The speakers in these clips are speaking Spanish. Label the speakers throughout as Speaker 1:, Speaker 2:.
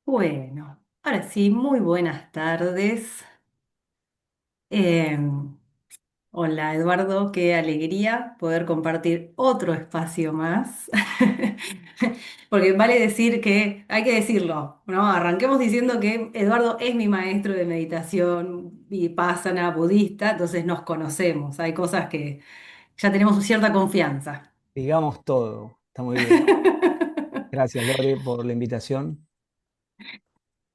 Speaker 1: Bueno, ahora sí, muy buenas tardes. Eh, Hola Eduardo, qué alegría poder compartir otro espacio más. Porque vale decir que, hay que decirlo, ¿no? Arranquemos diciendo que Eduardo es mi maestro de meditación vipassana budista, entonces nos conocemos. Hay cosas que ya tenemos cierta confianza.
Speaker 2: Digamos todo. Está muy bien. Gracias, Lore, por la invitación.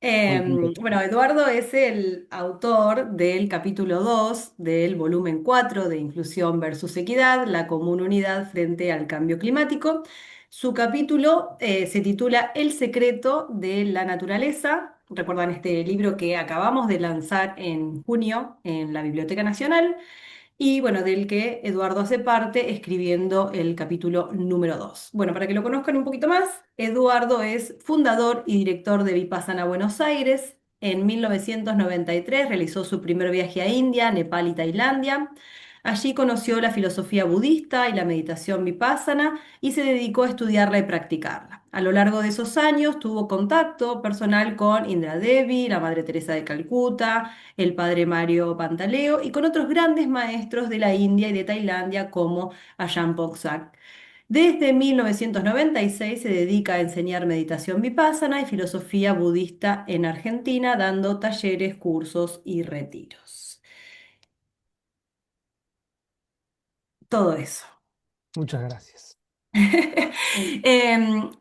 Speaker 2: Muy contento.
Speaker 1: Bueno, Eduardo es el autor del capítulo 2 del volumen 4 de Inclusión versus Equidad, la común unidad frente al cambio climático. Su capítulo se titula El secreto de la naturaleza. Recuerdan este libro que acabamos de lanzar en junio en la Biblioteca Nacional y bueno, del que Eduardo hace parte escribiendo el capítulo número 2. Bueno, para que lo conozcan un poquito más, Eduardo es fundador y director de Vipassana Buenos Aires. En 1993 realizó su primer viaje a India, Nepal y Tailandia. Allí conoció la filosofía budista y la meditación vipassana y se dedicó a estudiarla y practicarla. A lo largo de esos años tuvo contacto personal con Indra Devi, la Madre Teresa de Calcuta, el padre Mario Pantaleo y con otros grandes maestros de la India y de Tailandia como Ajahn Chak. Desde 1996 se dedica a enseñar meditación vipassana y filosofía budista en Argentina, dando talleres, cursos y retiros. Todo eso.
Speaker 2: Muchas gracias.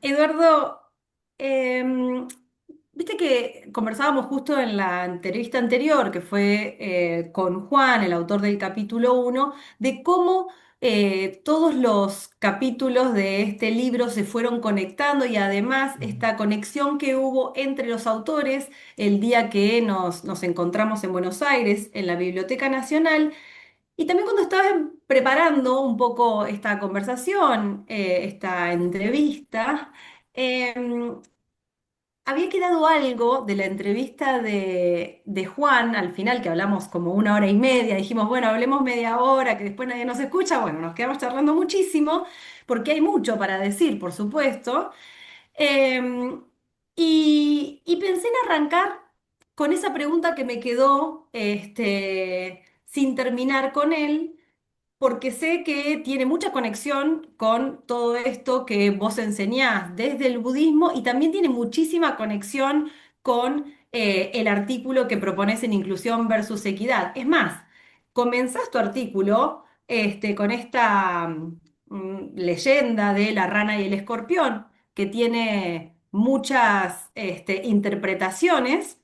Speaker 1: Eduardo, em, viste que conversábamos justo en la entrevista anterior, que fue con Juan, el autor del capítulo uno, de cómo todos los capítulos de este libro se fueron conectando y además
Speaker 2: Ujú.
Speaker 1: esta conexión que hubo entre los autores el día que nos encontramos en Buenos Aires, en la Biblioteca Nacional. Y también cuando estabas preparando un poco esta conversación, esta entrevista, em, había quedado algo de la entrevista de Juan al final, que hablamos como una hora y media. Dijimos, bueno, hablemos media hora, que después nadie nos escucha. Bueno, nos quedamos charlando muchísimo, porque hay mucho para decir, por supuesto. Em, y pensé en arrancar con esa pregunta que me quedó sin terminar con él, porque sé que tiene mucha conexión con todo esto que vos enseñás desde el budismo y también tiene muchísima conexión con el artículo que propones en Inclusión versus Equidad. Es más, comenzás tu artículo con esta leyenda de la rana y el escorpión, que tiene muchas interpretaciones.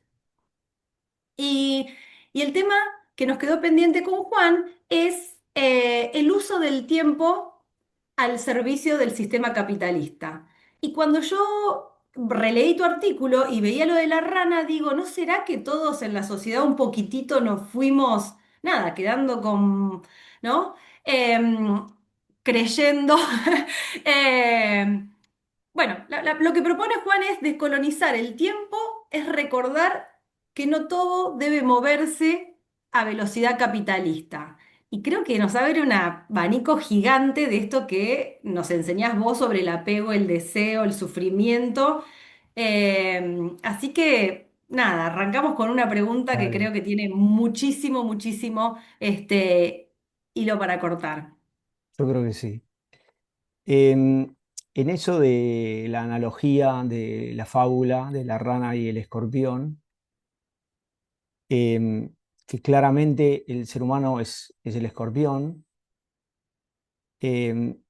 Speaker 1: Y, y el tema que nos quedó pendiente con Juan es el uso del tiempo al servicio del sistema capitalista. Y cuando yo releí tu artículo y veía lo de la rana, digo, ¿no será que todos en la sociedad un poquitito nos fuimos, nada, quedando con, ¿no? Em, Creyendo. em, bueno, lo que propone Juan es descolonizar el tiempo, es recordar que no todo debe moverse a velocidad capitalista. Y creo que nos abre un abanico gigante de esto que nos enseñás vos sobre el apego, el deseo, el sufrimiento. Así que, nada, arrancamos con una pregunta que
Speaker 2: Dale,
Speaker 1: creo que tiene muchísimo, muchísimo hilo para cortar.
Speaker 2: yo creo que sí. En eso de la analogía de la fábula de la rana y el escorpión, em, que claramente el ser humano es el escorpión, em,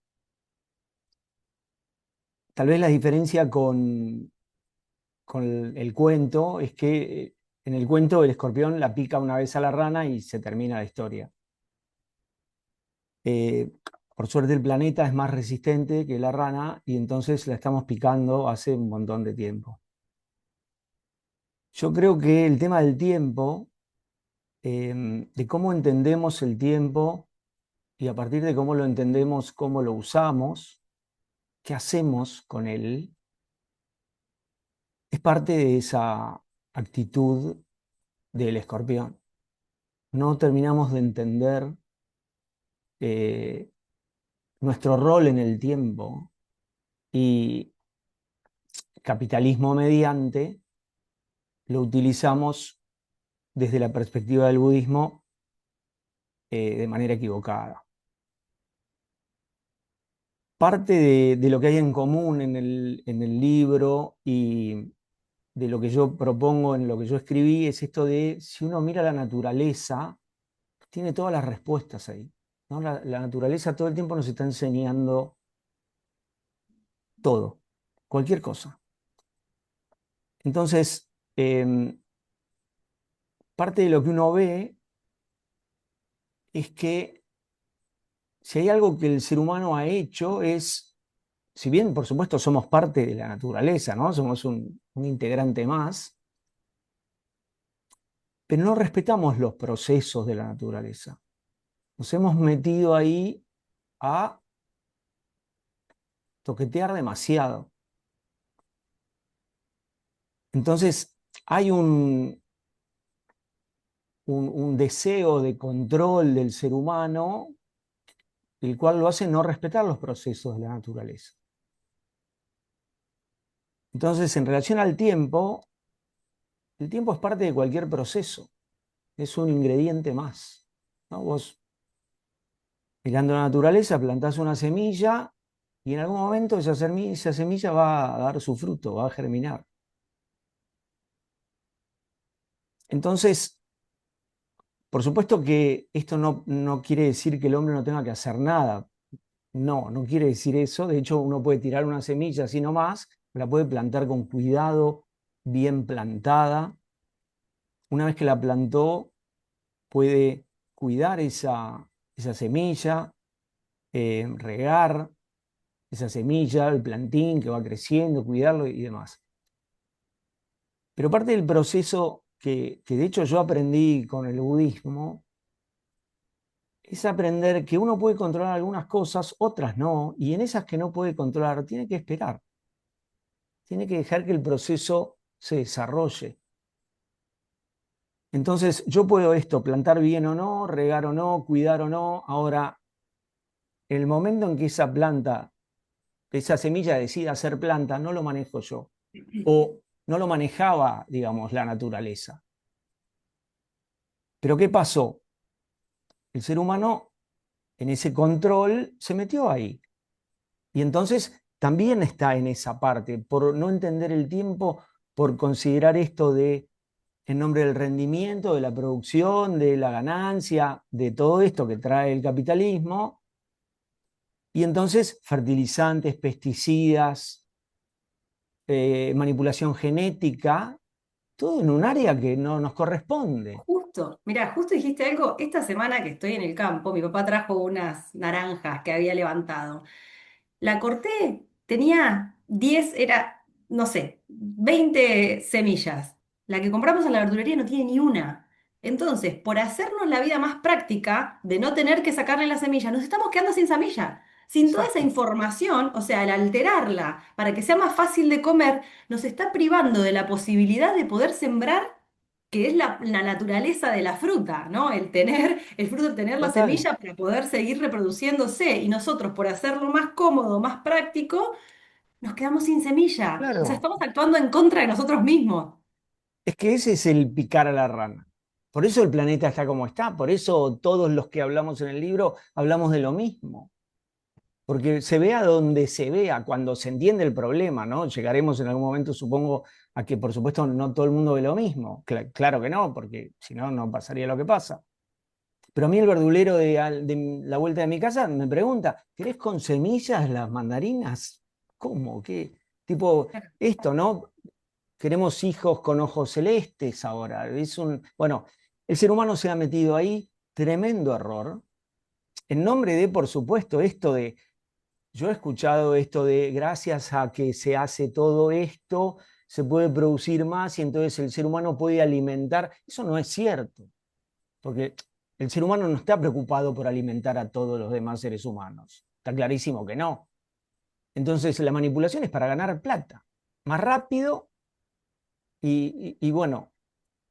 Speaker 2: tal vez la diferencia con el cuento es que en el cuento el escorpión la pica una vez a la rana y se termina la historia. Eh, por suerte el planeta es más resistente que la rana y entonces la estamos picando hace un montón de tiempo. Yo creo que el tema del tiempo, de cómo entendemos el tiempo y a partir de cómo lo entendemos, cómo lo usamos, qué hacemos con él, es parte de esa actitud del escorpión. No terminamos de entender eh, nuestro rol en el tiempo y capitalismo mediante. lo utilizamos desde la perspectiva del budismo de manera equivocada. Parte de lo que hay en común en el libro y de lo que yo propongo en lo que yo escribí es esto de, si uno mira la naturaleza, tiene todas las respuestas ahí, ¿no? La naturaleza todo el tiempo nos está enseñando todo, cualquier cosa. Entonces, parte de lo que uno ve es que si hay algo que el ser humano ha hecho es, si bien por supuesto somos parte de la naturaleza, ¿no? Somos un integrante más, pero no respetamos los procesos de la naturaleza. Nos hemos metido ahí a toquetear demasiado. Entonces, hay un deseo de control del ser humano, el cual lo hace no respetar los procesos de la naturaleza. Entonces, en relación al tiempo, el tiempo es parte de cualquier proceso, es un ingrediente más, ¿no? Vos, mirando la naturaleza, plantás una semilla y en algún momento esa semilla va a dar su fruto, va a germinar. Entonces, por supuesto que esto no quiere decir que el hombre no tenga que hacer nada. No quiere decir eso. De hecho, uno puede tirar una semilla así nomás, la puede plantar con cuidado, bien plantada. Una vez que la plantó, puede cuidar esa semilla, regar esa semilla, el plantín que va creciendo, cuidarlo y demás. Pero parte del proceso que de hecho yo aprendí con el budismo es aprender que uno puede controlar algunas cosas, otras no, y en esas que no puede controlar tiene que esperar, tiene que dejar que el proceso se desarrolle. Entonces yo puedo esto, plantar bien o no, regar o no, cuidar o no. Ahora, el momento en que esa planta, esa semilla decida ser planta, no lo manejo yo, o no lo manejaba, digamos, la naturaleza. Pero ¿qué pasó? El ser humano en ese control se metió ahí. Y entonces también está en esa parte, por no entender el tiempo, por considerar esto de, en nombre del rendimiento, de la producción, de la ganancia, de todo esto que trae el capitalismo. Y entonces fertilizantes, pesticidas, manipulación genética, todo en un área que no nos corresponde.
Speaker 1: Justo, mira, justo dijiste algo, esta semana que estoy en el campo, mi papá trajo unas naranjas que había levantado. La corté, tenía 10, era, no sé, 20 semillas. La que compramos en la verdulería no tiene ni una. Entonces, por hacernos la vida más práctica, de no tener que sacarle la semilla, nos estamos quedando sin semilla. Sin toda esa
Speaker 2: Exacto.
Speaker 1: información, o sea, al alterarla para que sea más fácil de comer, nos está privando de la posibilidad de poder sembrar, que es la naturaleza de la fruta, ¿no? El tener, el fruto, tener la
Speaker 2: Total.
Speaker 1: semilla para poder seguir reproduciéndose. Y nosotros, por hacerlo más cómodo, más práctico, nos quedamos sin semilla. O sea,
Speaker 2: Claro.
Speaker 1: estamos actuando en contra de nosotros mismos.
Speaker 2: Es que ese es el picar a la rana. Por eso el planeta está como está, por eso todos los que hablamos en el libro hablamos de lo mismo. Porque se vea donde se vea, cuando se entiende el problema, ¿no? Llegaremos en algún momento, supongo, a que por supuesto no todo el mundo ve lo mismo. Claro que no, porque si no, no pasaría lo que pasa. Pero a mí el verdulero de la vuelta de mi casa me pregunta, ¿querés con semillas las mandarinas? ¿Cómo? ¿Qué? Tipo, esto, ¿no? Queremos hijos con ojos celestes ahora. Bueno, el ser humano se ha metido ahí, tremendo error, en nombre de, por supuesto, esto de, yo he escuchado esto de, gracias a que se hace todo esto, se puede producir más y entonces el ser humano puede alimentar. Eso no es cierto, porque el ser humano no está preocupado por alimentar a todos los demás seres humanos. Está clarísimo que no. Entonces la manipulación es para ganar plata, más rápido y bueno,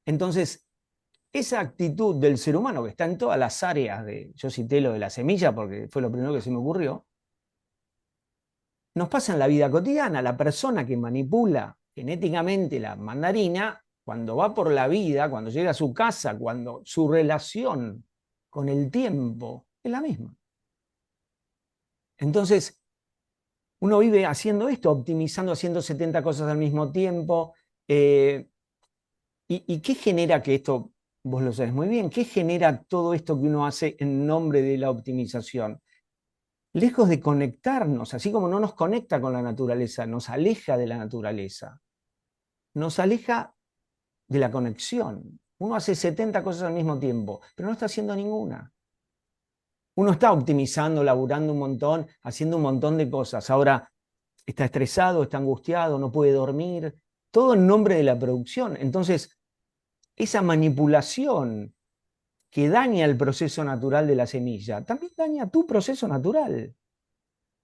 Speaker 2: entonces esa actitud del ser humano que está en todas las áreas de, yo cité lo de la semilla porque fue lo primero que se me ocurrió, nos pasa en la vida cotidiana. La persona que manipula genéticamente la mandarina cuando va por la vida, cuando llega a su casa, cuando su relación con el tiempo es la misma. Entonces, uno vive haciendo esto, optimizando, haciendo 70 cosas al mismo tiempo. ¿Y qué genera que esto, vos lo sabés muy bien, qué genera todo esto que uno hace en nombre de la optimización? Lejos de conectarnos, así como no nos conecta con la naturaleza, nos aleja de la naturaleza, nos aleja de la conexión. Uno hace 70 cosas al mismo tiempo, pero no está haciendo ninguna. Uno está optimizando, laburando un montón, haciendo un montón de cosas. Ahora está estresado, está angustiado, no puede dormir, todo en nombre de la producción. Entonces, esa manipulación que daña el proceso natural de la semilla, también daña tu proceso natural.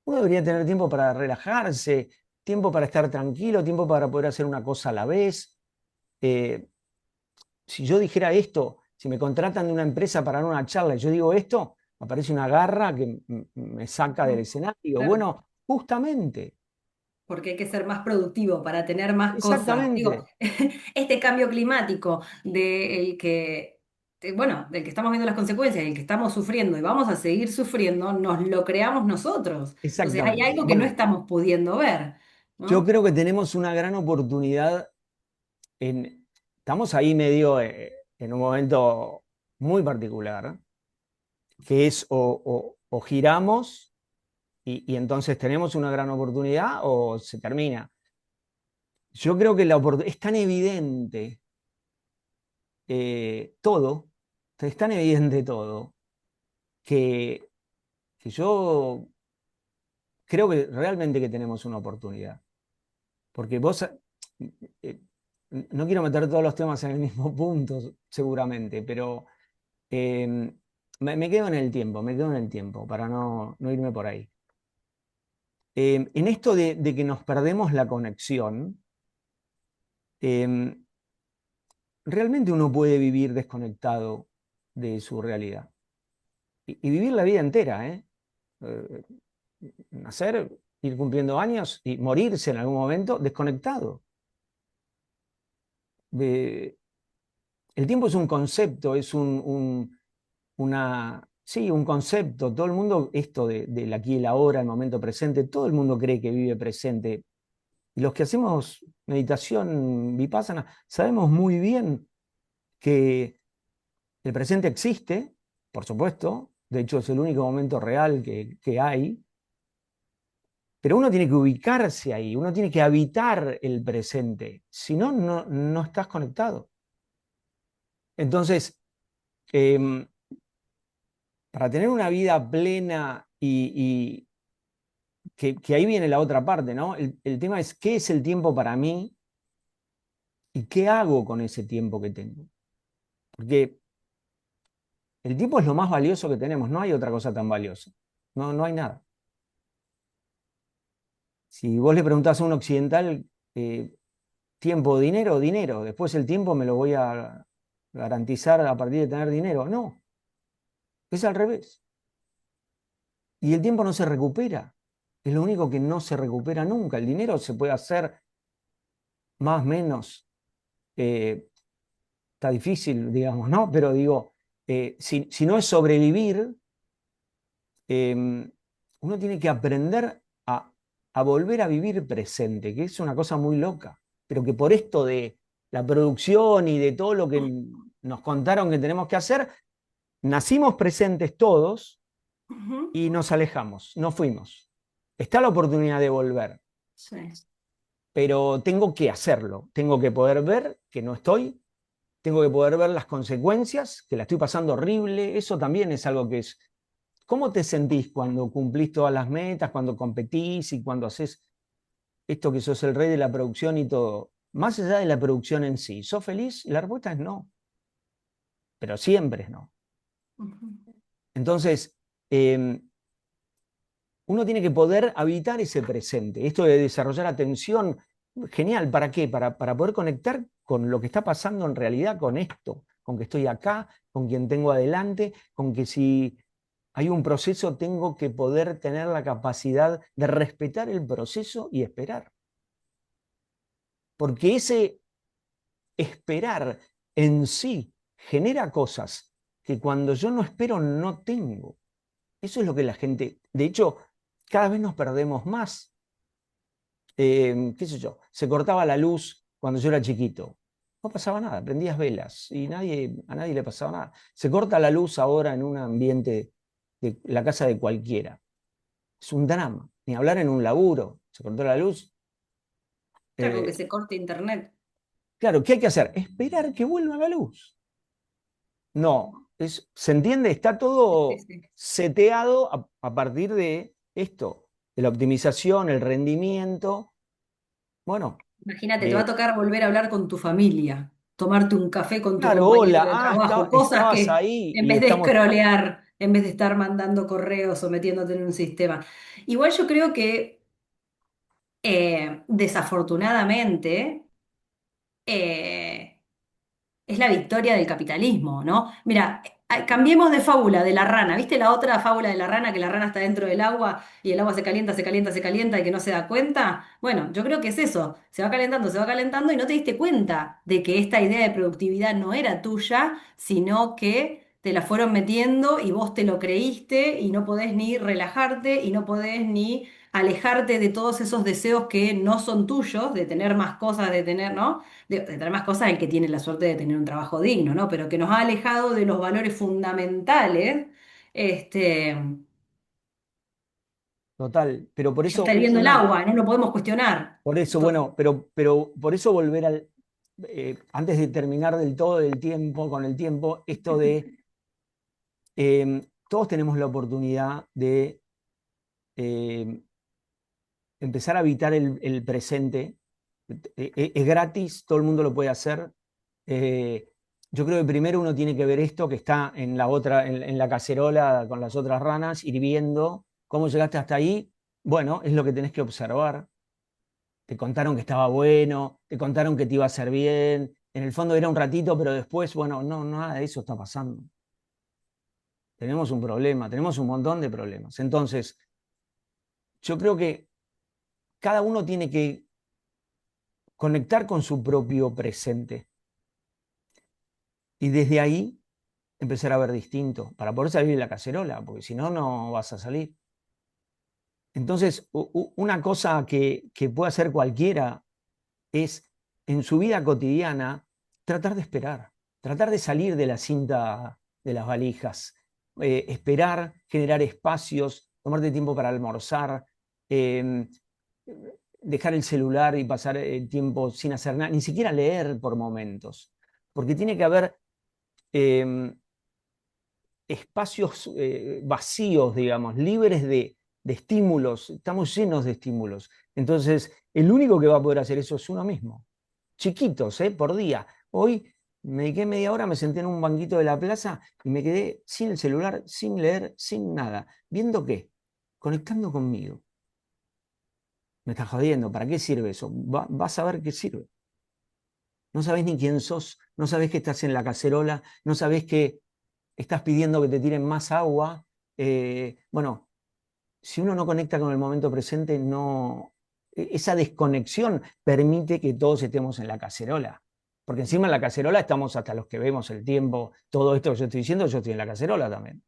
Speaker 2: Uno debería tener tiempo para relajarse, tiempo para estar tranquilo, tiempo para poder hacer una cosa a la vez. Eh, si yo dijera esto, si me contratan de una empresa para dar una charla y yo digo esto, aparece una garra que me saca del escenario.
Speaker 1: Claro,
Speaker 2: Bueno, justamente,
Speaker 1: porque hay que ser más productivo para tener más cosas. Digo,
Speaker 2: exactamente,
Speaker 1: este cambio climático bueno, del que estamos viendo las consecuencias, del que estamos sufriendo y vamos a seguir sufriendo, nos lo creamos nosotros. Entonces hay
Speaker 2: exactamente.
Speaker 1: algo que no
Speaker 2: Bueno,
Speaker 1: estamos pudiendo ver,
Speaker 2: yo
Speaker 1: ¿no?
Speaker 2: creo que tenemos una gran oportunidad estamos ahí medio en un momento muy particular, que es o giramos y entonces tenemos una gran oportunidad o se termina. Yo creo que es tan evidente todo, es tan evidente todo, que, que yo creo que realmente que tenemos una oportunidad. Porque vos, eh, no quiero meter todos los temas en el mismo punto, seguramente, pero eh, me quedo en el tiempo, me quedo en el tiempo, para no irme por ahí. En esto de que nos perdemos la conexión, eh, realmente uno puede vivir desconectado de su realidad. Y vivir la vida entera, ¿eh? Eh, Nacer, ir cumpliendo años y morirse en algún momento desconectado. De- el tiempo es un concepto, es sí, un concepto. Todo el mundo, esto del aquí y el ahora, el momento presente, todo el mundo cree que vive presente. Y los que hacemos meditación vipassana sabemos muy bien que el presente existe, por supuesto, de hecho es el único momento real que hay, pero uno tiene que ubicarse ahí, uno tiene que habitar el presente, si no, no estás conectado. Entonces, eh, para tener una vida plena y que ahí viene la otra parte, ¿no? El tema es qué es el tiempo para mí y qué hago con ese tiempo que tengo. Porque el tiempo es lo más valioso que tenemos, no hay otra cosa tan valiosa, no hay nada. Si vos le preguntás a un occidental, eh, tiempo, dinero, dinero, después el tiempo me lo voy a garantizar a partir de tener dinero. No, es al revés. Y el tiempo no se recupera, es lo único que no se recupera nunca. El dinero se puede hacer más, menos, eh, está difícil, digamos, ¿no? Pero digo, si no es sobrevivir, uno tiene que aprender a volver a vivir presente, que es una cosa muy loca, pero que por esto de la producción y de todo lo que nos contaron que tenemos que hacer, nacimos presentes todos
Speaker 1: Ujú.
Speaker 2: y nos alejamos, nos fuimos. Está la oportunidad de volver,
Speaker 1: Sí.
Speaker 2: pero tengo que hacerlo, tengo que poder ver que no estoy, tengo que poder ver las consecuencias, que la estoy pasando horrible, eso también es algo que es. ¿Cómo te sentís cuando cumplís todas las metas, cuando competís y cuando haces esto que sos el rey de la producción y todo? Más allá de la producción en sí, ¿sos feliz? La respuesta es no, pero siempre es no.
Speaker 1: Ujú.
Speaker 2: Entonces, eh, uno tiene que poder habitar ese presente. Esto de desarrollar atención, genial, ¿para qué? Para poder conectar con lo que está pasando en realidad, con esto, con que estoy acá, con quien tengo adelante, con que si hay un proceso tengo que poder tener la capacidad de respetar el proceso y esperar. Porque esperar en sí genera cosas que cuando yo no espero no tengo. Eso es lo que la gente, de hecho, cada vez nos perdemos más. ¿Qué sé yo? Se cortaba la luz cuando yo era chiquito. No pasaba nada, prendías velas y a nadie le pasaba nada. Se corta la luz ahora en un ambiente de la casa de cualquiera. Es un drama. Ni hablar en un laburo. Se cortó la luz.
Speaker 1: Claro, con que
Speaker 2: Eh,
Speaker 1: se corte internet.
Speaker 2: claro, ¿qué hay que hacer? Esperar que vuelva la luz. No, ¿se entiende? Está
Speaker 1: Sí,
Speaker 2: todo
Speaker 1: sí.
Speaker 2: seteado a partir de esto, de la optimización, el rendimiento. Bueno,
Speaker 1: Imagínate, te va a
Speaker 2: eh,
Speaker 1: tocar volver a hablar con tu familia, tomarte un café con tu
Speaker 2: claro,
Speaker 1: compañero
Speaker 2: hola,
Speaker 1: de trabajo, cosas
Speaker 2: estabas
Speaker 1: que
Speaker 2: ahí
Speaker 1: en
Speaker 2: y
Speaker 1: vez de
Speaker 2: estamos.
Speaker 1: scrollear, en vez de estar mandando correos o metiéndote en un sistema. Igual yo creo que desafortunadamente eh, es la victoria del capitalismo, ¿no? Mira, cambiemos de fábula de la rana. ¿Viste la otra fábula de la rana, que la rana está dentro del agua y el agua se calienta, se calienta, se calienta y que no se da cuenta? Bueno, yo creo que es eso. Se va calentando y no te diste cuenta de que esta idea de productividad no era tuya, sino que te la fueron metiendo y vos te lo creíste y no podés ni relajarte y no podés ni alejarte de todos esos deseos que no son tuyos, de tener más cosas, de tener, ¿no? De tener más cosas el que tiene la suerte de tener un trabajo digno, ¿no? Pero que nos ha alejado de los valores fundamentales, este,
Speaker 2: Total, pero por
Speaker 1: ya
Speaker 2: eso
Speaker 1: está hirviendo el agua, no lo podemos cuestionar.
Speaker 2: por eso,
Speaker 1: Entonces,
Speaker 2: bueno, pero por eso volver antes de terminar del todo del tiempo, con el tiempo, esto de todos tenemos la oportunidad de eh, empezar a habitar el presente. Es gratis, todo el mundo lo puede hacer. Eh, yo creo que primero uno tiene que ver esto que está en la otra, en la cacerola con las otras ranas, hirviendo. ¿Cómo llegaste hasta ahí? Bueno, es lo que tenés que observar. Te contaron que estaba bueno, te contaron que te iba a hacer bien. En el fondo era un ratito, pero después, bueno, no, nada de eso está pasando. Tenemos un problema, tenemos un montón de problemas. Entonces, yo creo que cada uno tiene que conectar con su propio presente y desde ahí empezar a ver distinto para poder salir de la cacerola, porque si no, no vas a salir. Entonces, una cosa que puede hacer cualquiera es en su vida cotidiana tratar de esperar, tratar de salir de la cinta de las valijas, esperar, generar espacios, tomarte tiempo para almorzar, eh, dejar el celular y pasar el tiempo sin hacer nada, ni siquiera leer por momentos, porque tiene que haber eh, espacios vacíos, digamos, libres de estímulos, estamos llenos de estímulos. Entonces, el único que va a poder hacer eso es uno mismo. Chiquitos, por día. Hoy me dediqué media hora, me senté en un banquito de la plaza y me quedé sin el celular, sin leer, sin nada. ¿Viendo qué? Conectando conmigo. Me estás jodiendo, ¿para qué sirve eso? Vas a ver qué sirve. No sabés ni quién sos, no sabés que estás en la cacerola, no sabés que estás pidiendo que te tiren más agua. Bueno, si uno no conecta con el momento presente, no, esa desconexión permite que todos estemos en la cacerola. Porque encima en la cacerola estamos hasta los que vemos el tiempo, todo esto que yo estoy diciendo, yo estoy en la cacerola también,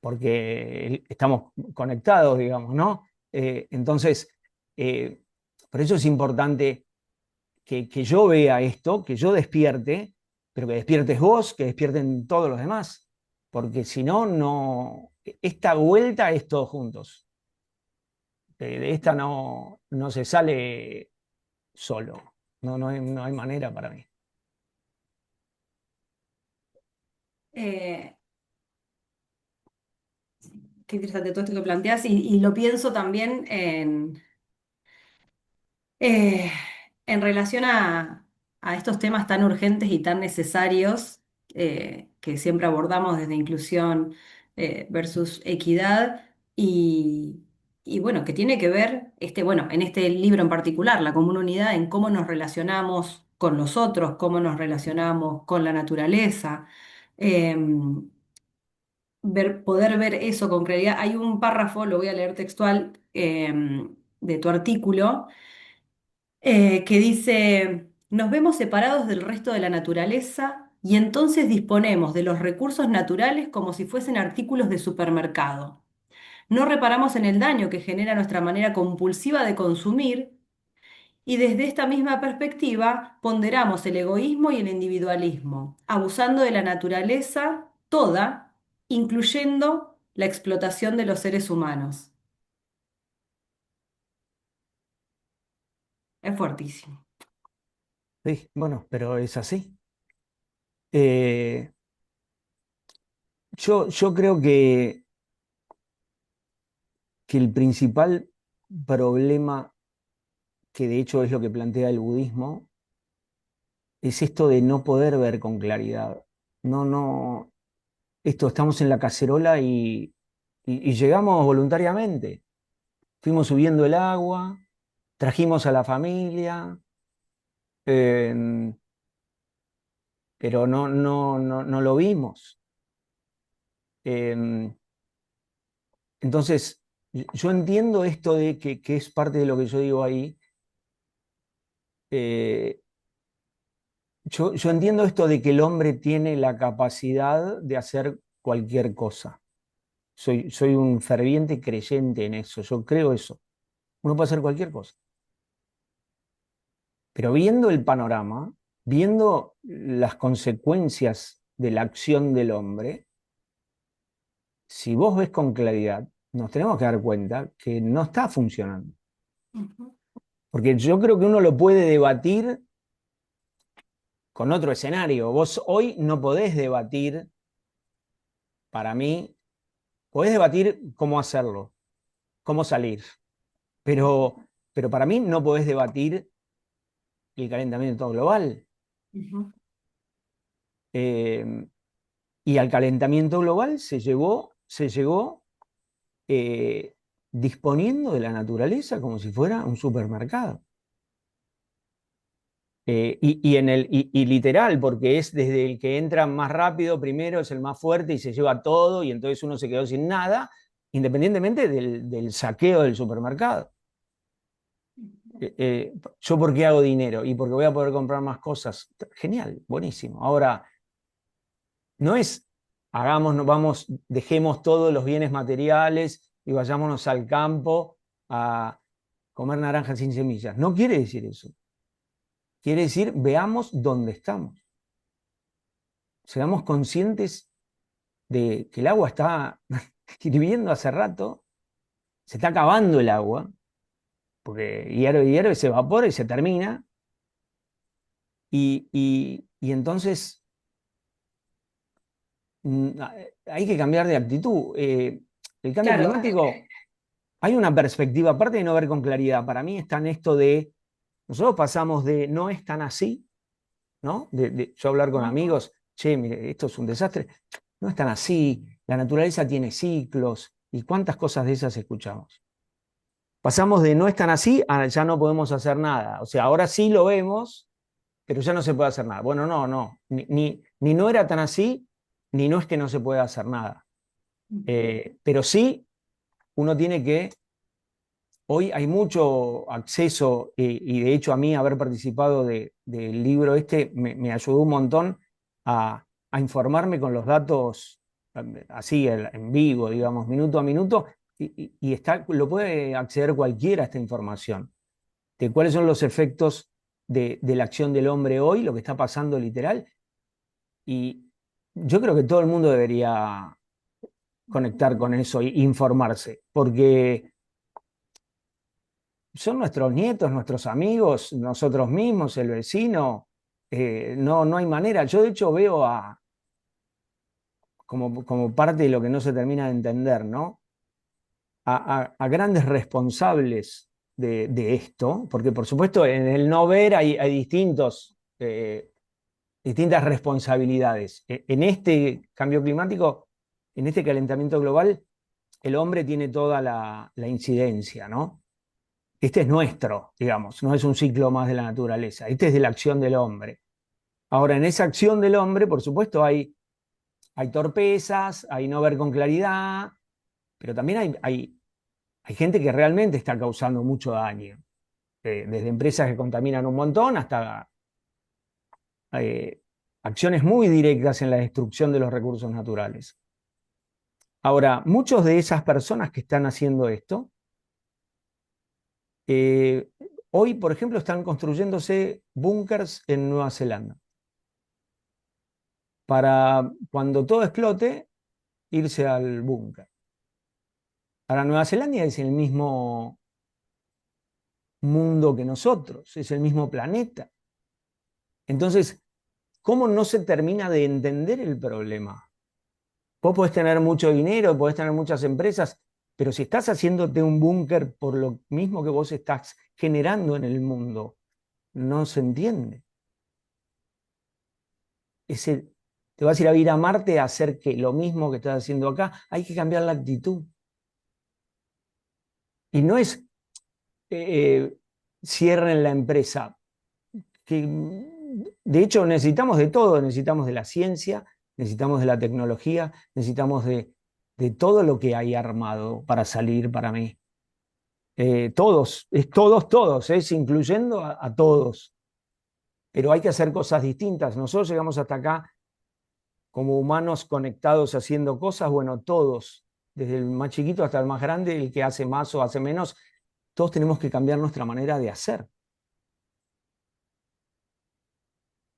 Speaker 2: porque estamos conectados, digamos, ¿no? Entonces, eh, por eso es importante que yo vea esto, que yo despierte, pero que despiertes vos, que despierten todos los demás, porque si no, no, esta vuelta es todos juntos. De esta no se sale solo, no hay manera para mí.
Speaker 1: eh, qué interesante todo esto que planteas y lo pienso también Eh, en relación a estos temas tan urgentes y tan necesarios que siempre abordamos desde inclusión versus equidad y, y bueno, que tiene que ver, bueno, en este libro en particular, la comunidad, en cómo nos relacionamos con los otros, cómo nos relacionamos con la naturaleza. Poder ver eso con claridad. Hay un párrafo, lo voy a leer textual, de tu artículo que dice, Nos vemos separados del resto de la naturaleza y entonces disponemos de los recursos naturales como si fuesen artículos de supermercado. No reparamos en el daño que genera nuestra manera compulsiva de consumir y desde esta misma perspectiva ponderamos el egoísmo y el individualismo, abusando de la naturaleza toda, incluyendo la explotación de los seres humanos. Es fuertísimo.
Speaker 2: Sí, bueno, pero es así. Eh, yo creo que el principal problema, que de hecho es lo que plantea el budismo, es esto de no poder ver con claridad. No, no, esto estamos en la cacerola y llegamos voluntariamente. Fuimos subiendo el agua, trajimos a la familia, eh, pero no lo vimos. Eh, entonces, yo entiendo esto de que es parte de lo que yo digo ahí. eh, yo entiendo esto de que el hombre tiene la capacidad de hacer cualquier cosa. Soy un ferviente creyente en eso, yo creo eso. Uno puede hacer cualquier cosa. Pero viendo el panorama, viendo las consecuencias de la acción del hombre, si vos ves con claridad, nos tenemos que dar cuenta que no está funcionando.
Speaker 1: Ujú,
Speaker 2: Porque yo creo que uno lo puede debatir con otro escenario. Vos hoy no podés debatir, para mí, podés debatir cómo hacerlo, cómo salir, pero, pero para mí no podés debatir el calentamiento global.
Speaker 1: ujú,
Speaker 2: Eh, y al calentamiento global se llegó eh, disponiendo de la naturaleza como si fuera un supermercado. Y literal, porque es desde el que entra más rápido primero, es el más fuerte y se lleva todo, y entonces uno se quedó sin nada, independientemente del saqueo del supermercado. ¿Yo por qué hago dinero? Y porque voy a poder comprar más cosas. Genial, buenísimo. Ahora, no es dejemos todos los bienes materiales y vayámonos al campo a comer naranjas sin semillas. No quiere decir eso. Quiere decir, veamos dónde estamos. Seamos conscientes de que el agua está hirviendo hace rato, se está acabando el agua, porque hierve, se evapora y se termina. Y entonces hay que cambiar de actitud. El cambio
Speaker 1: claro,
Speaker 2: climático, hay una perspectiva, aparte de no ver con claridad, para mí está en esto de, nosotros pasamos de no es tan así, ¿no? De yo hablar con
Speaker 1: ujú,
Speaker 2: amigos, che, mire, esto es un desastre, no es tan así, la naturaleza tiene ciclos, y cuántas cosas de esas escuchamos. Pasamos de no es tan así a ya no podemos hacer nada. O sea, ahora sí lo vemos, pero ya no se puede hacer nada. Bueno, no. Ni no era tan así, ni no es que no se pueda hacer nada.
Speaker 1: ujú,
Speaker 2: Pero sí, uno tiene que. Hoy hay mucho acceso, y de hecho a mí haber participado del libro este me ayudó un montón a informarme con los datos así en vivo, digamos, minuto a minuto, y lo puede acceder cualquiera a esta información, de cuáles son los efectos de la acción del hombre hoy, lo que está pasando literal, y yo creo que todo el mundo debería conectar con eso e informarse, porque son nuestros nietos, nuestros amigos, nosotros mismos, el vecino. No hay manera. Yo de hecho veo como parte de lo que no se termina de entender, ¿no? A grandes responsables de esto, porque por supuesto en el no ver hay distintas responsabilidades. En este cambio climático, en este calentamiento global, el hombre tiene toda la incidencia, ¿no? Este es nuestro, digamos, no es un ciclo más de la naturaleza, este es de la acción del hombre. Ahora, en esa acción del hombre, por supuesto, hay torpezas, hay no ver con claridad, pero también hay gente que realmente está causando mucho daño, desde empresas que contaminan un montón hasta eh, acciones muy directas en la destrucción de los recursos naturales. Ahora, muchas de esas personas que están haciendo esto, eh, hoy, por ejemplo, están construyéndose búnkers en Nueva Zelanda para cuando todo explote, irse al búnker. Ahora, Nueva Zelanda es el mismo mundo que nosotros, es el mismo planeta. Entonces, ¿cómo no se termina de entender el problema? Vos podés tener mucho dinero, podés tener muchas empresas, pero si estás haciéndote un búnker por lo mismo que vos estás generando en el mundo, no se entiende. Ese, te vas a ir a vivir a Marte a hacer que lo mismo que estás haciendo acá, hay que cambiar la actitud. Y no es eh, cierren la empresa, que de hecho necesitamos de todo, necesitamos de la ciencia, necesitamos de la tecnología, necesitamos de todo lo que hay armado para salir para mí. Todos, es todos, todos, es incluyendo a todos. Pero hay que hacer cosas distintas. Nosotros llegamos hasta acá como humanos conectados haciendo cosas, bueno, todos, desde el más chiquito hasta el más grande, el que hace más o hace menos, todos tenemos que cambiar nuestra manera de hacer.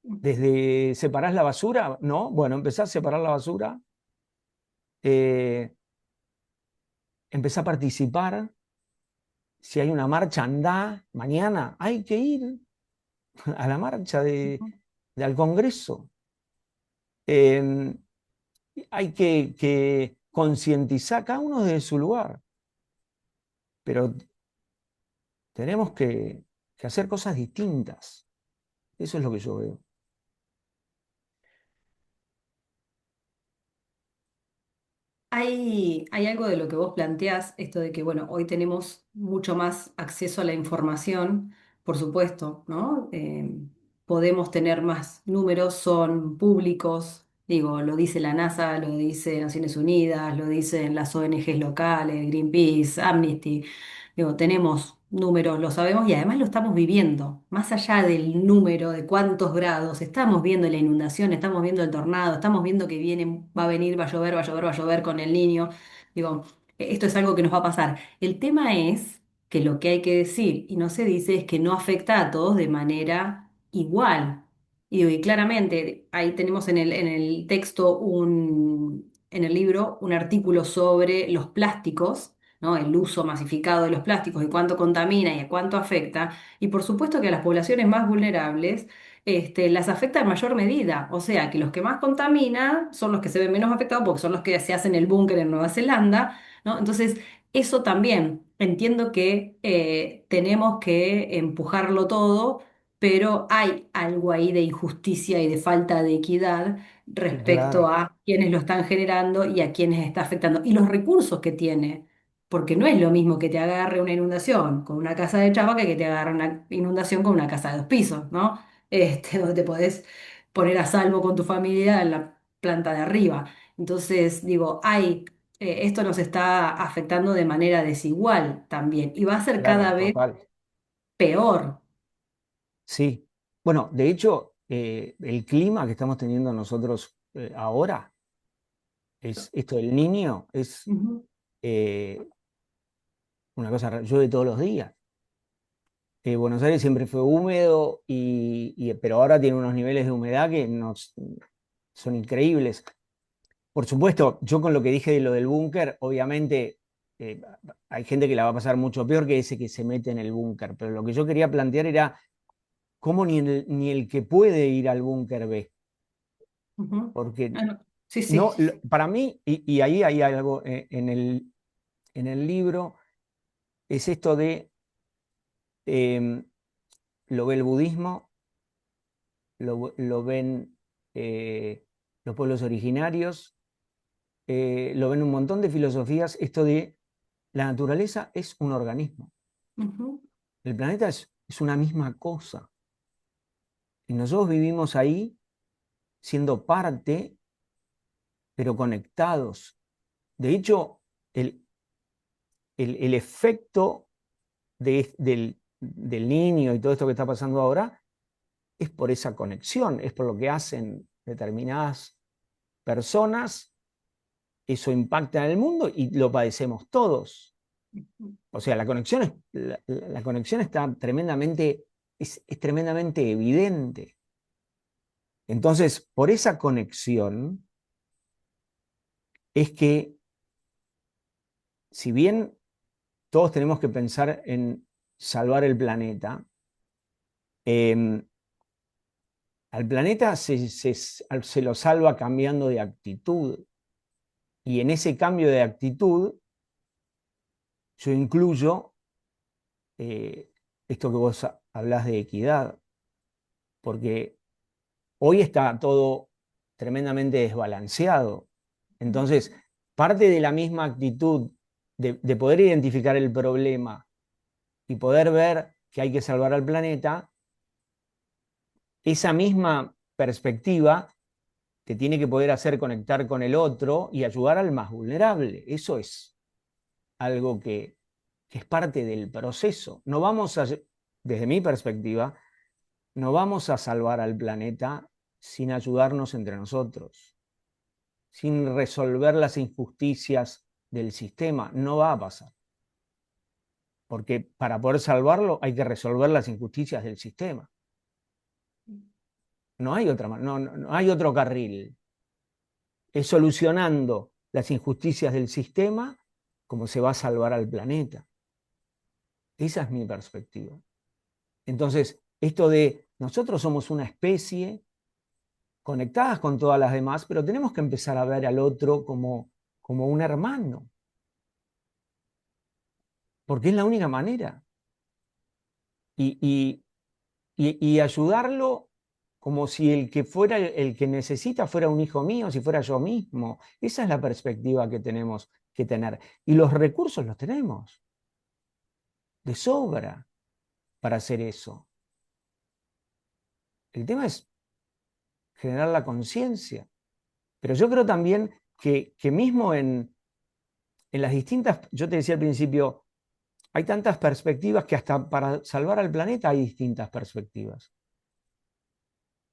Speaker 2: Desde separar la basura, ¿no? Bueno, empezar a separar la basura, eh, empezar a participar. Si hay una marcha, andá, mañana hay que ir a la marcha al Congreso. Eh, hay que concientizar cada uno desde su lugar, pero tenemos que hacer cosas distintas. Eso es lo que yo veo.
Speaker 1: Hay algo de lo que vos planteás, esto de que, bueno, hoy tenemos mucho más acceso a la información, por supuesto, ¿no? Podemos tener más números, son públicos, digo, lo dice la NASA, lo dice Naciones Unidas, lo dicen las ONGs locales, Greenpeace, Amnesty, digo, tenemos números, lo sabemos y además lo estamos viviendo, más allá del número de cuántos grados, estamos viendo la inundación, estamos viendo el tornado, estamos viendo que viene, va a venir, va a llover, va a llover, va a llover con el niño. Digo, esto es algo que nos va a pasar. El tema es que lo que hay que decir y no se dice es que no afecta a todos de manera igual. Y digo, y claramente ahí tenemos en el texto en el libro un artículo sobre los plásticos, ¿no? El uso masificado de los plásticos y cuánto contamina y a cuánto afecta. Y por supuesto que a las poblaciones más vulnerables las afecta en mayor medida. O sea, que los que más contaminan son los que se ven menos afectados porque son los que se hacen el búnker en Nueva Zelanda, ¿no? Entonces, eso también entiendo que tenemos que empujarlo todo, pero hay algo ahí de injusticia y de falta de equidad respecto
Speaker 2: Claro,
Speaker 1: a quienes lo están generando y a quienes está afectando y los recursos que tiene. Porque no es lo mismo que te agarre una inundación con una casa de chapa que te agarre una inundación con una casa de 2 pisos, ¿no? Donde te podés poner a salvo con tu familia en la planta de arriba. Entonces, digo, esto nos está afectando de manera desigual también y va a ser cada
Speaker 2: claro,
Speaker 1: vez
Speaker 2: total.
Speaker 1: peor.
Speaker 2: Sí. Bueno, de hecho, el clima que estamos teniendo nosotros ahora, es esto del niño, es
Speaker 1: Ujú,
Speaker 2: eh, una cosa, llueve todos los días. Buenos Aires siempre fue húmedo, pero ahora tiene unos niveles de humedad que son increíbles. Por supuesto, yo con lo que dije de lo del búnker, obviamente eh, hay gente que la va a pasar mucho peor que ese que se mete en el búnker, pero lo que yo quería plantear era cómo ni el que puede ir al búnker ve,
Speaker 1: ujú.
Speaker 2: porque
Speaker 1: Ah, no. Sí, sí.
Speaker 2: no, para mí, y ahí hay algo en el libro, es esto de, eh, lo ve el budismo, lo ven los pueblos originarios, lo ven un montón de filosofías, esto de la naturaleza es un organismo,
Speaker 1: Ujú,
Speaker 2: el planeta es una misma cosa, y nosotros vivimos ahí siendo parte, pero conectados. De hecho, el efecto del niño y todo esto que está pasando ahora es por esa conexión, es por lo que hacen determinadas personas, eso impacta en el mundo y lo padecemos todos. O sea, la conexión está tremendamente, es tremendamente evidente. Entonces, por esa conexión es que, si bien todos tenemos que pensar en salvar el planeta, eh, al planeta se lo salva cambiando de actitud. Y en ese cambio de actitud yo incluyo eh, esto que vos hablás de equidad, porque hoy está todo tremendamente desbalanceado. Entonces, parte de la misma actitud de poder identificar el problema y poder ver que hay que salvar al planeta, esa misma perspectiva te tiene que poder hacer conectar con el otro y ayudar al más vulnerable. Eso es algo que es parte del proceso. No vamos a, desde mi perspectiva, no vamos a salvar al planeta sin ayudarnos entre nosotros, sin resolver las injusticias del sistema. No va a pasar. Porque para poder salvarlo hay que resolver las injusticias del sistema. No hay no hay otro carril. Es solucionando las injusticias del sistema como se va a salvar al planeta. Esa es mi perspectiva. Entonces, esto de nosotros somos una especie conectadas con todas las demás, pero tenemos que empezar a ver al otro como un hermano, porque es la única manera. Y, y, y ayudarlo como si el que fuera el que necesita fuera un hijo mío, si fuera yo mismo. Esa es la perspectiva que tenemos que tener. Y los recursos los tenemos de sobra para hacer eso. El tema es generar la conciencia. Pero yo creo también que mismo en las distintas, yo te decía al principio, hay tantas perspectivas que hasta para salvar al planeta hay distintas perspectivas.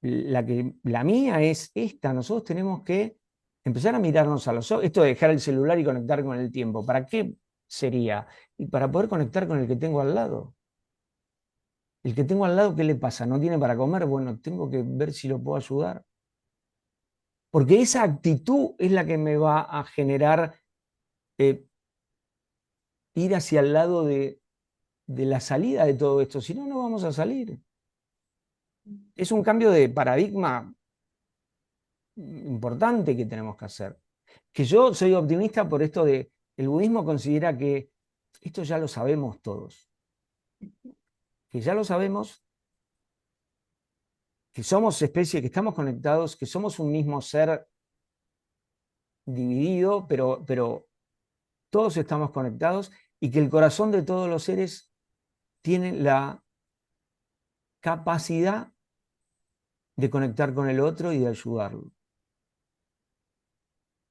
Speaker 2: La mía es esta, nosotros tenemos que empezar a mirarnos a los ojos. Esto de dejar el celular y conectar con el tiempo, ¿para qué sería? Y para poder conectar con el que tengo al lado. El que tengo al lado, ¿qué le pasa? ¿No tiene para comer? Bueno, tengo que ver si lo puedo ayudar. Porque esa actitud es la que me va a generar eh, ir hacia el lado de la salida de todo esto. Si no, no vamos a salir. Es un cambio de paradigma importante que tenemos que hacer. Que yo soy optimista por esto de, el budismo considera que esto ya lo sabemos todos, que ya lo sabemos, que somos especie, que estamos conectados, que somos un mismo ser dividido, pero todos estamos conectados y que el corazón de todos los seres tiene la capacidad de conectar con el otro y de ayudarlo.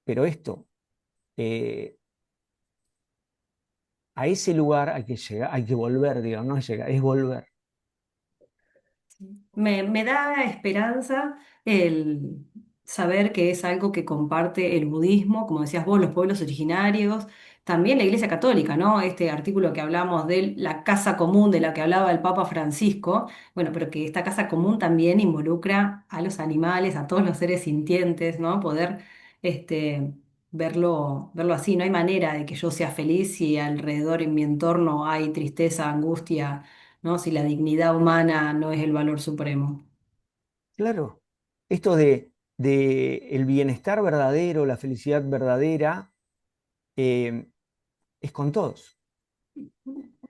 Speaker 2: Pero esto, eh, a ese lugar hay que llegar, hay que volver, digamos, no es llegar, es volver.
Speaker 1: Me da esperanza el saber que es algo que comparte el budismo, como decías vos, los pueblos originarios, también la Iglesia Católica, ¿no? Este artículo que hablamos de la casa común de la que hablaba el Papa Francisco, bueno, pero que esta casa común también involucra a los animales, a todos los seres sintientes, ¿no? Poder verlo así. No hay manera de que yo sea feliz si alrededor en mi entorno hay tristeza, angustia, ¿no? Si la dignidad humana no es el valor supremo.
Speaker 2: Claro, esto de el bienestar verdadero, la felicidad verdadera, eh, es con todos.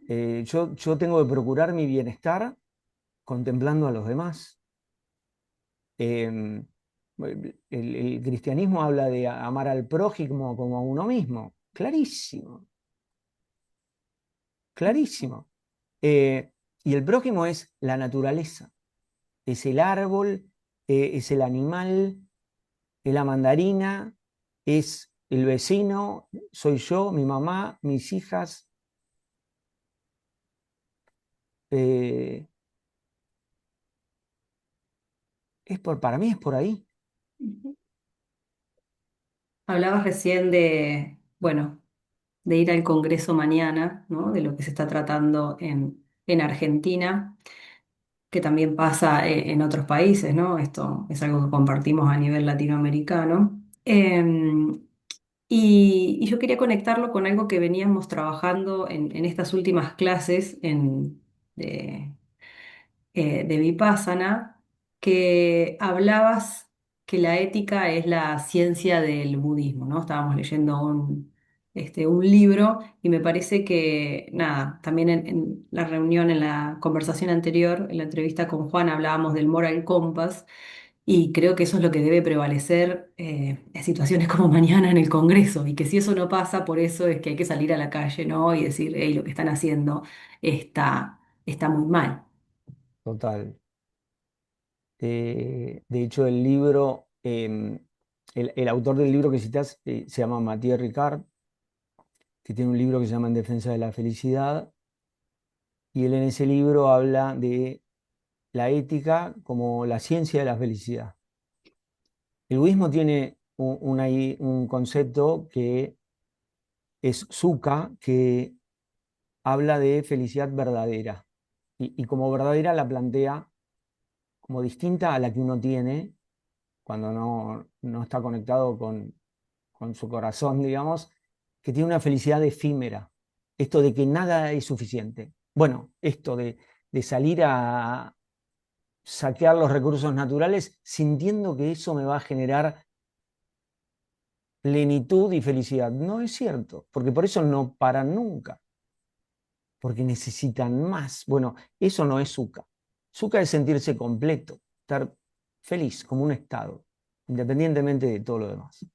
Speaker 2: Yo tengo que procurar mi bienestar contemplando a los demás. El, el cristianismo habla de amar al prójimo como a uno mismo. Clarísimo, clarísimo. Y el prójimo es la naturaleza, es el árbol, es el animal, es la mandarina, es el vecino, soy yo, mi mamá, mis hijas. eh, para mí es por ahí.
Speaker 1: Ujú. Hablabas recién de, bueno, de ir al Congreso mañana, ¿no? De lo que se está tratando en Argentina, que también pasa en otros países, ¿no? Esto es algo que compartimos a nivel latinoamericano. Y yo quería conectarlo con algo que veníamos trabajando en estas últimas clases de, de Vipassana, que hablabas que la ética es la ciencia del budismo, ¿no? Estábamos leyendo un libro y me parece que, nada, también en la reunión, en la conversación anterior, en la entrevista con Juan, hablábamos del moral compass y creo que eso es lo que debe prevalecer en situaciones como mañana en el Congreso y que si eso no pasa, por eso es que hay que salir a la calle, ¿no? Y decir, hey, lo que están haciendo está muy mal.
Speaker 2: Total. De hecho, el libro, el autor del libro que citas se llama Mathieu Ricard, que tiene un libro que se llama En defensa de la felicidad, y él en ese libro habla de la ética como la ciencia de la felicidad. El budismo tiene un concepto que es sukha, que habla de felicidad verdadera, y como verdadera la plantea como distinta a la que uno tiene cuando no está conectado con su corazón, digamos, que tiene una felicidad efímera. Esto de que nada es suficiente. Bueno, esto de salir a saquear los recursos naturales sintiendo que eso me va a generar plenitud y felicidad. No es cierto, porque por eso no paran nunca, porque necesitan más. Bueno, eso no es Sukha. Sukha es sentirse completo, estar feliz como un estado, independientemente de todo lo demás.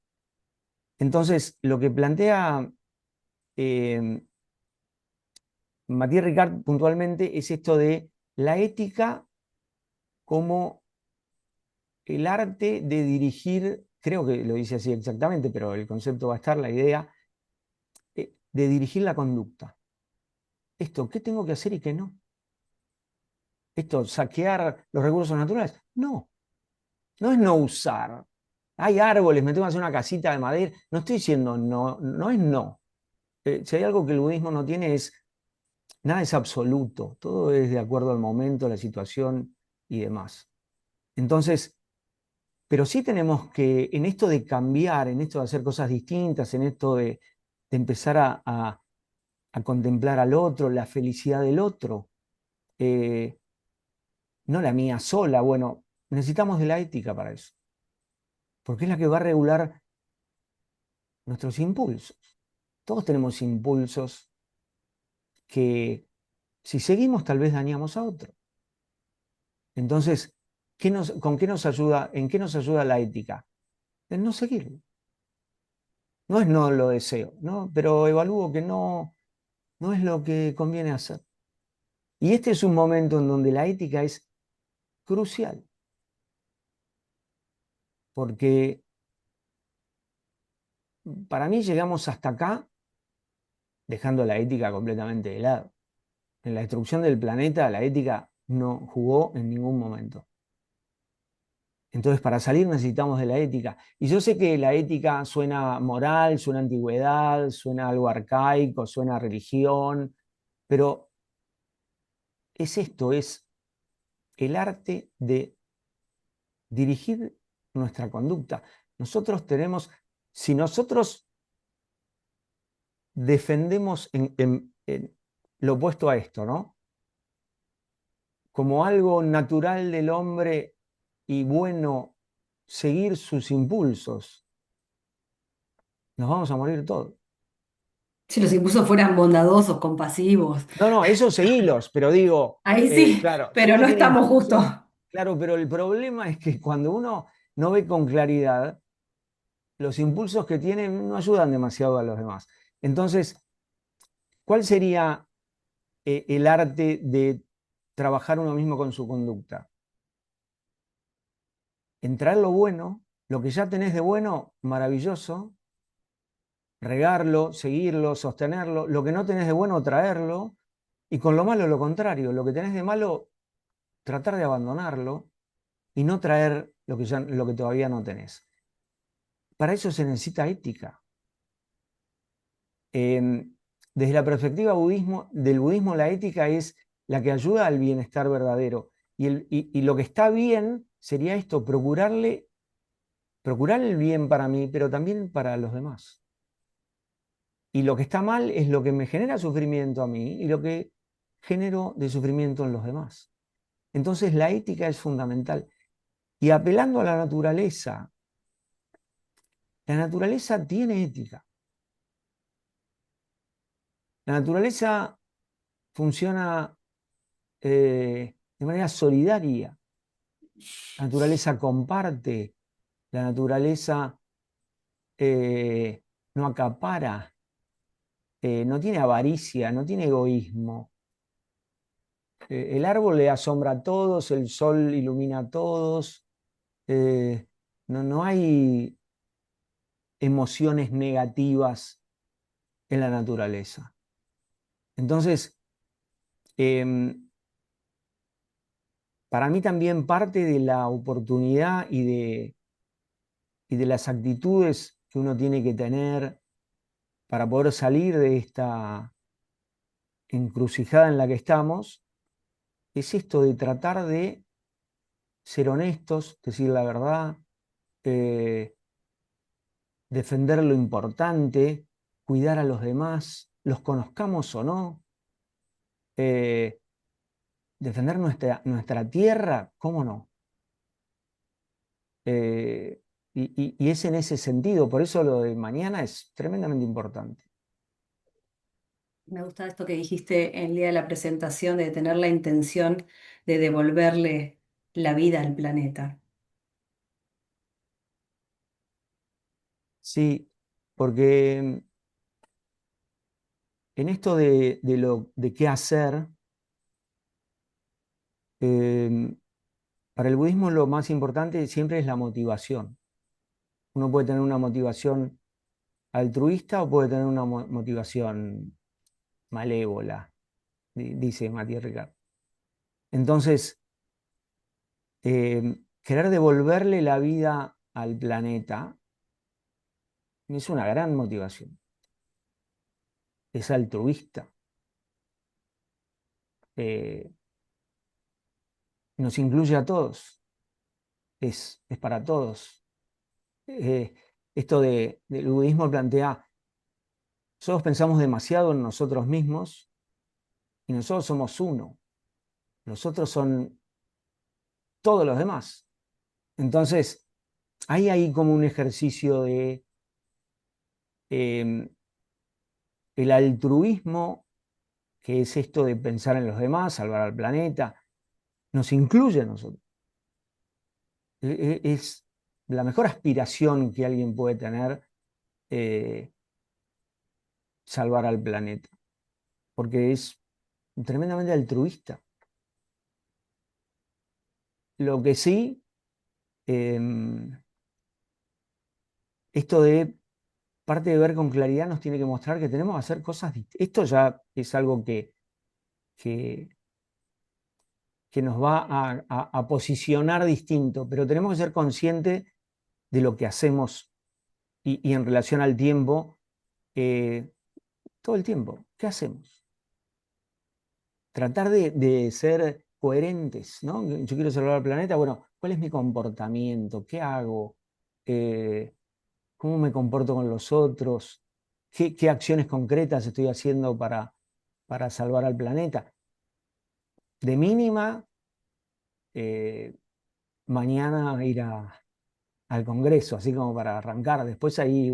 Speaker 2: Entonces, lo que plantea eh, Matías Ricard puntualmente es esto de la ética como el arte de dirigir, creo que lo dice así exactamente, pero el concepto va a estar, la idea, de dirigir la conducta. Esto, ¿qué tengo que hacer y qué no? Esto, saquear los recursos naturales. No, no es no usar. Hay árboles, me tengo que hacer una casita de madera. No estoy diciendo no, no es no. Si hay algo que el budismo no tiene es, nada es absoluto, todo es de acuerdo al momento, la situación y demás. Entonces, pero sí tenemos que, en esto de cambiar, en esto de hacer cosas distintas, en esto de empezar a contemplar al otro, la felicidad del otro, eh, no la mía sola, bueno, necesitamos de la ética para eso, porque es la que va a regular nuestros impulsos. Todos tenemos impulsos que si seguimos tal vez dañamos a otro. Entonces, ¿con qué nos ayuda, en qué nos ayuda la ética? En no seguirlo. No es no lo deseo, ¿no? Pero evalúo que no es lo que conviene hacer. Y este es un momento en donde la ética es crucial, porque para mí llegamos hasta acá dejando la ética completamente de lado. En la destrucción del planeta la ética no jugó en ningún momento. Entonces, para salir necesitamos de la ética. Y yo sé que la ética suena moral, suena antigüedad, suena algo arcaico, suena religión, pero es esto, es el arte de dirigir nuestra conducta. Nosotros tenemos, si nosotros defendemos en lo opuesto a esto, ¿no? Como algo natural del hombre y bueno seguir sus impulsos, nos vamos a morir todos.
Speaker 1: Si los impulsos fueran bondadosos, compasivos,
Speaker 2: No, no, esos seguilos, pero digo,
Speaker 1: ahí sí,
Speaker 2: claro, si
Speaker 1: pero
Speaker 2: uno
Speaker 1: no
Speaker 2: tiene
Speaker 1: estamos
Speaker 2: impulsos,
Speaker 1: justos.
Speaker 2: claro, pero el problema es que cuando uno no ve con claridad, los impulsos que tiene no ayudan demasiado a los demás. Entonces, ¿cuál sería el arte de trabajar uno mismo con su conducta? Entrar lo bueno, lo que ya tenés de bueno, maravilloso, regarlo, seguirlo, sostenerlo, lo que no tenés de bueno, traerlo, y con lo malo lo contrario, lo que tenés de malo, tratar de abandonarlo y no traer lo que todavía no tenés. Para eso se necesita ética. Eh, Desde la perspectiva del budismo, la ética es la que ayuda al bienestar verdadero. Y lo que está bien sería esto, procurar el bien para mí, pero también para los demás. Y lo que está mal es lo que me genera sufrimiento a mí y lo que genero de sufrimiento en los demás. Entonces la ética es fundamental. Y apelando a la naturaleza tiene ética. La naturaleza funciona de manera solidaria. La naturaleza comparte, la naturaleza no acapara, no tiene avaricia, no tiene egoísmo. El árbol le asombra a todos, el sol ilumina a todos, no hay emociones negativas en la naturaleza. Entonces, em, para mí también parte de la oportunidad y de las actitudes que uno tiene que tener para poder salir de esta encrucijada en la que estamos, es esto de tratar de ser honestos, decir la verdad, eh, defender lo importante, cuidar a los demás, los conozcamos o no, eh, defender nuestra tierra, ¿cómo no? Eh, y es en ese sentido, por eso lo de mañana es tremendamente importante.
Speaker 1: Me gusta esto que dijiste el día de la presentación de tener la intención de devolverle la vida al planeta.
Speaker 2: Sí, porque en esto de qué hacer, eh, para el budismo lo más importante siempre es la motivación. Uno puede tener una motivación altruista o puede tener una motivación malévola, dice Matías Ricard. Entonces, querer devolverle la vida al planeta es una gran motivación, es altruista, eh, nos incluye a todos, es para todos. Eh, Esto del budismo plantea, nosotros pensamos demasiado en nosotros mismos y nosotros somos uno, los otros son todos los demás. Entonces, hay ahí como un ejercicio de eh, el altruismo, que es esto de pensar en los demás, salvar al planeta, nos incluye a nosotros. Es la mejor aspiración que alguien puede tener, eh, salvar al planeta, porque es tremendamente altruista. Lo que sí, eh, esto de parte de ver con claridad nos tiene que mostrar que tenemos que hacer cosas distintas. Esto ya es algo que, que nos va a posicionar distinto, pero tenemos que ser conscientes de lo que hacemos y en relación al tiempo, eh, todo el tiempo. ¿Qué hacemos? Tratar de ser coherentes, ¿no? Yo quiero salvar al planeta, bueno, ¿cuál es mi comportamiento? ¿Qué hago? Eh, ¿Cómo me comporto con los otros? ¿Qué acciones concretas estoy haciendo para salvar al planeta? De mínima, eh, mañana ir al Congreso, así como para arrancar. Después ahí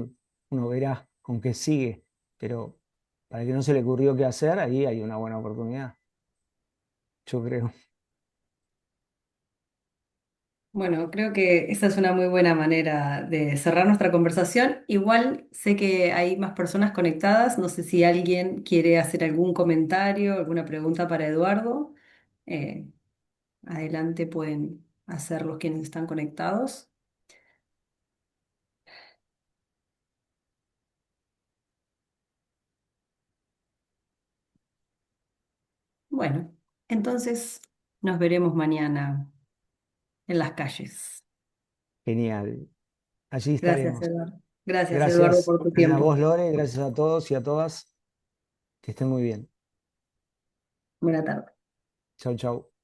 Speaker 2: uno verá con qué sigue, pero para el que no se le ocurrió qué hacer, ahí hay una buena oportunidad, yo creo.
Speaker 1: Bueno, creo que esa es una muy buena manera de cerrar nuestra conversación. Igual sé que hay más personas conectadas. No sé si alguien quiere hacer algún comentario, alguna pregunta para Eduardo. Eh, Adelante pueden hacerlos quienes están conectados. Bueno, entonces nos veremos mañana. en las calles.
Speaker 2: Genial. Allí
Speaker 1: Gracias,
Speaker 2: estaremos.
Speaker 1: Eduardo. Gracias, Eduardo,
Speaker 2: Gracias
Speaker 1: por tu
Speaker 2: a vos,
Speaker 1: tiempo.
Speaker 2: Lore, gracias a todos y a todas. Que estén muy bien.
Speaker 1: Buena tarde.
Speaker 2: Chau, chau.